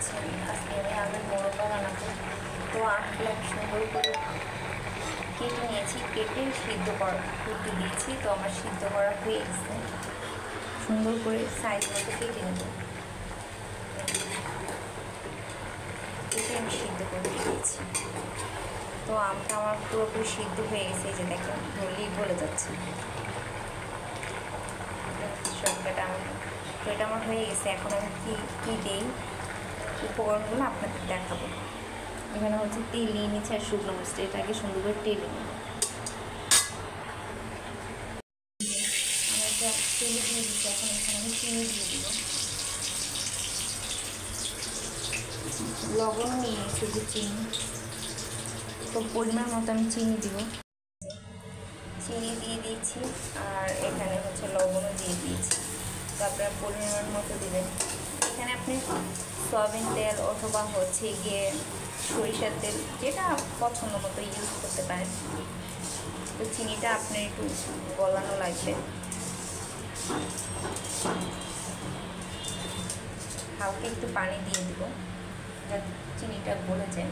পাচ্ছেন আজকে আমি আমের মোরব্বা বানাবো। তো আমগুলো আমি সুন্দর করে কেটে নিয়েছি, কেটে সিদ্ধ করতে দিয়েছি। তো আমার সিদ্ধ করা হয়ে গেছে, সুন্দর করে সাইজ মতো কেটে নেব। কেটে আমি সিদ্ধ করে দিয়েছি। তো আমটা আমার পুরোপুরি সিদ্ধ হয়ে গেছে, এই যে দেখেন ধরলেই গলে যাচ্ছে। তো এটা আমার হয়ে গেছে। এখন আমি কী দিই উপকরণগুলো আপনাদের দেখাবো। এখানে হচ্ছে তেল নিয়ে নিচ্ছে আর শুকনো মরিচ, এটাকে সুন্দর করে টেলে নেব। আমি এটা তেলে দিয়ে দিচ্ছি। এখন এখানে আমি চিনি দিয়ে দিব, লবণ নিয়ে নিচ্ছি যে চিনি। তো পরিমাণ মতো আমি চিনি দিব, চিনি দিয়ে দিয়েছি। আর এখানে হচ্ছে লবণও দিয়ে দিয়েছি। তো আপনার পরিমাণ মতো দেবেন। এখানে আপনি সয়াবিন তেল অথবা হচ্ছে গিয়ে সরিষার তেল, যেটা পছন্দ মতো ইউজ করতে পারেন। তো চিনিটা আপনার একটু গলানো লাগবে, হালকা একটু পানি দিয়ে দিব যাতে চিনিটা গলে যায়,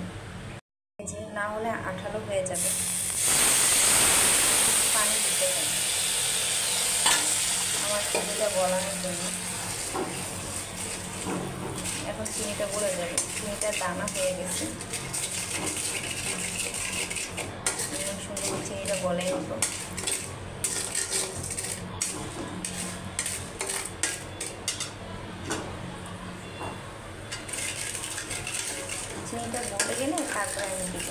যে না হলে আঠালো হয়ে যাবে। পানি দিতে হবে আমার চিনিটা গলানোর জন্য। এখন চিনিটা গলে যাবে, চিনিটা দানা হয়ে গেছে। সুন্দর চিনিটা গলে নেব। চিনিটা গলে গেলে তারপরে আমি দিব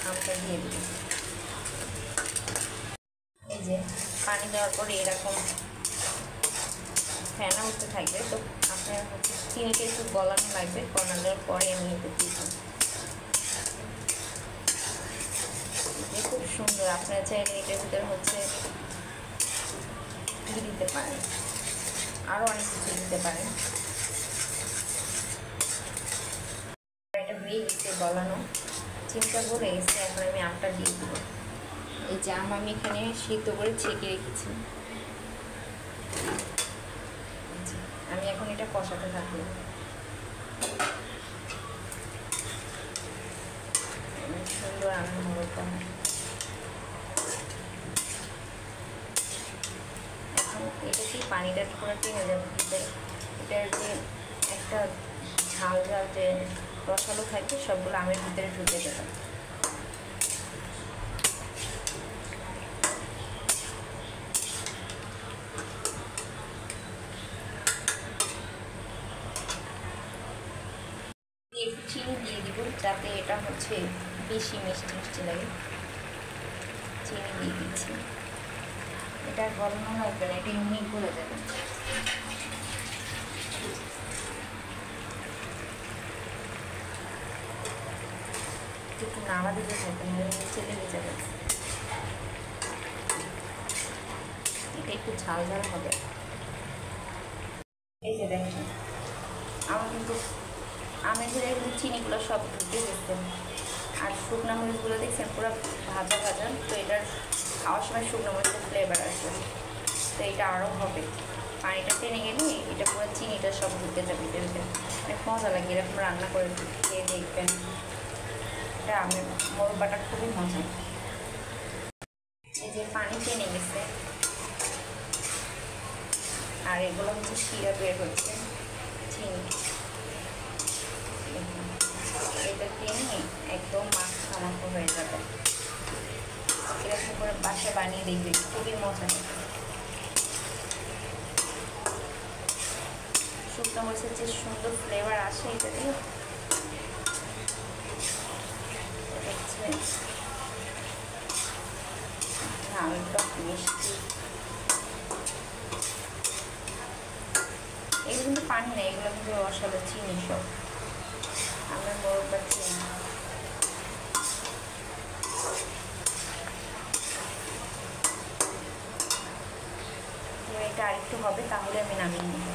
আমটা দিয়ে দিব। এই যে পানি দেওয়ার পরে এরকম ফেনা উঠতে থাকবে। তো আপনার হচ্ছে চিনিটা একটু গলানো লাগবে, গলানো দেওয়ার পরে আমি এটা দিব। খুব সুন্দর। আপনার চাইলে এটার ভিতরে হচ্ছে দিতে পারেন, আরও অনেক কিছু দিতে পারেন। এটা হয়ে গেছে গলানো, চিনিটা গলে গেছে। এখন আমি আমটা দিয়ে দিব। এই যে আম আমি এখানে সিদ্ধ করে ছেঁকে রেখেছি। আমি এখন এটা কষাতে থাকবো। সুন্দর আমের মোরব্বা। এখন এটা কি পানিটা পুরো টেনে যাবে, এটার যে একটা ঝাল ঝাল যে রসালো থাকবে সবগুলো আমের ভিতরে ঢুকে দেবে। একটু চিনি দিয়ে দিব যাতে এটা হচ্ছে বেশি মিষ্টি মিষ্টি লাগে। চিনি দিয়ে দিচ্ছি। এটা গলানো লাগবে না, এটা এমনি গলে যাবে। একটু নাড়া দিতে থাকবে, নিচে লেগে যাবে। এটা একটু ঝাল ঝাল হবে। এই যে দেখেন আমার কিন্তু আমের ভিতরে কিন্তু চিনিগুলো সব ঢুকে গেছে। আর শুকনো মরিচগুলো দেখছেন পুরো ভাজা ভাজা। তো এটার খাওয়ার সময় শুকনো মরিচের ফ্লেভার আসবে। তো এটা আরও হবে, পানিটা টেনে গেলে এটা পুরো চিনিটা সব ঢুকে যাবে এটার ভিতরে। অনেক মজা লাগে, এরকম রান্না করে খেয়ে দেখবেন। এটা আমের মোরব্বাটা খুবই মজা। এই যে পানি টেনে গেছে আর এগুলো হচ্ছে শিরা বের হচ্ছে চিনি। এটা টেনে একদম মাখা হয়ে যাবে। এরকম করে বাসায় বানিয়ে দেখবে, খুবই মজা। শুকনো মরিচের যে সুন্দর ফ্লেভার আসে এটা দিয়ে। ঝালটা মিষ্টি, এগুলো কিন্তু পানি না, এগুলো কিন্তু রসালো চিনি সব আমার মোরব্বা চিনি। এটা আরেকটু হবে, তাহলে আমি নামিয়ে নেব।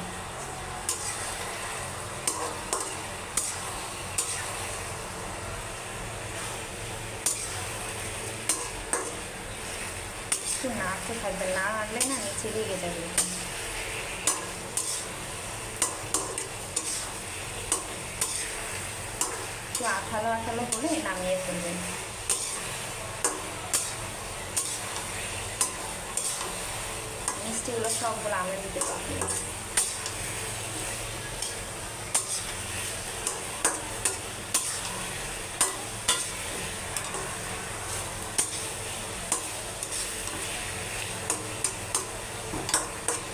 একটু নাড়তে থাকবে, না নাড়লে না নিচে লেগে যাবে। আঠালো আঠালো হলে নামিয়ে ফেলবেন। মিষ্টিগুলো সবগুলো আমের দিতে পারবেন।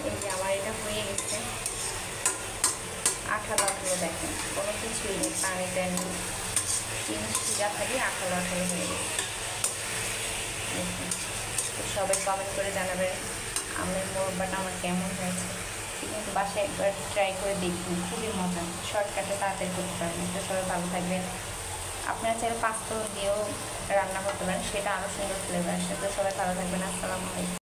এই যে আমার এটা হয়ে গেছে, আঠালো আঠালো দেখেন, কোনো কিছুই নেই, পানি দেন চিনি শিরা খালি আঠালো আঠালো হয়ে গেছে। তো সবাই কমেন্ট করে জানাবেন আমের মোরব্বাটা আমার কেমন হয়েছে। কিন্তু বাসায় একবার ট্রাই করে দেখুন, খুবই মজা, শর্টকাটে তাড়াতাড়ি করতে পারবেন। তো সবাই ভালো থাকবেন। আপনারা চাইলে পাঁচফোড়ন দিয়েও রান্না করতে পারেন, সেটা আরও সুন্দর ফ্লেভার আসে। তো সবাই ভালো থাকবেন। আসসালামু আলাইকুম।